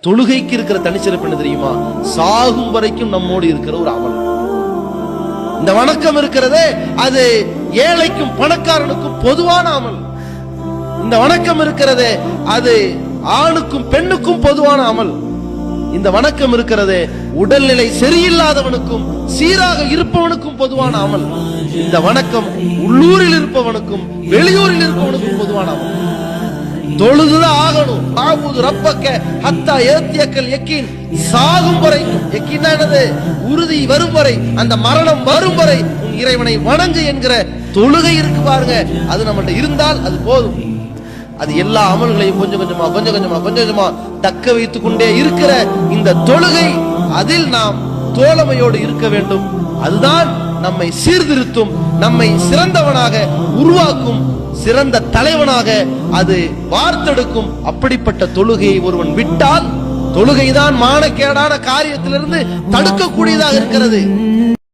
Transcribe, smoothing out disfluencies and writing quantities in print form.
தொழுகைக்கு இருக்கிற தனிச்சிறப்பு என்ன தெரியுமா? சாகும் வரைக்கும் நம்மோடு இருக்கிற ஒரு அமல். இந்த வணக்கம் இருக்கிறதே அது ஏழைக்கும் பணக்காரனுக்கும் பொதுவான அமல். இந்த வணக்கம் இருக்கிறதே அது ஆணுக்கும் பெண்ணுக்கும் பொதுவான அமல். இந்த வணக்கம் இருக்கிறதே உடல்நிலை சரியில்லாதவனுக்கும் சீராக இருப்பவனுக்கும் பொதுவான அமல். இந்த வணக்கம் உள்ளூரில் இருப்பவனுக்கும் வெளியூரில் இருப்பவனுக்கும் பொதுவான அமல். தொழுதுதான் ஆகணும். தாவூது ரப்பக்க ஹத்தா ஏத்தியக்கல் யக்கீன், சாகும் வரை. யக்கீன் என்னது? உறுதி வரும் வரை, அந்த மரணம் வரும் வரை உன் இறைவனை வணங்கு என்கிற தொழுகை இருக்கு பாருங்க. அது நம்மகிட்ட இருந்தால் அது போதும். அது எல்லா அமல்களையும் கொஞ்சம் கொஞ்சமா தக்க வைத்துக் கொண்டே இருக்கிற இந்த தொழுகை, அதில் நாம் தோழமையோடு இருக்க வேண்டும். அதுதான் நம்மை சீர்திருத்தும், நம்மை சிறந்தவனாக உருவாக்கும், சிறந்த தலைவனாக அது வார்த்தெடுக்கும். அப்படிப்பட்ட தொழுகையை ஒருவன் விட்டால், தொழுகைதான் மானக்கேடான காரியத்திலிருந்து தடுக்கக்கூடியதாக இருக்கிறது.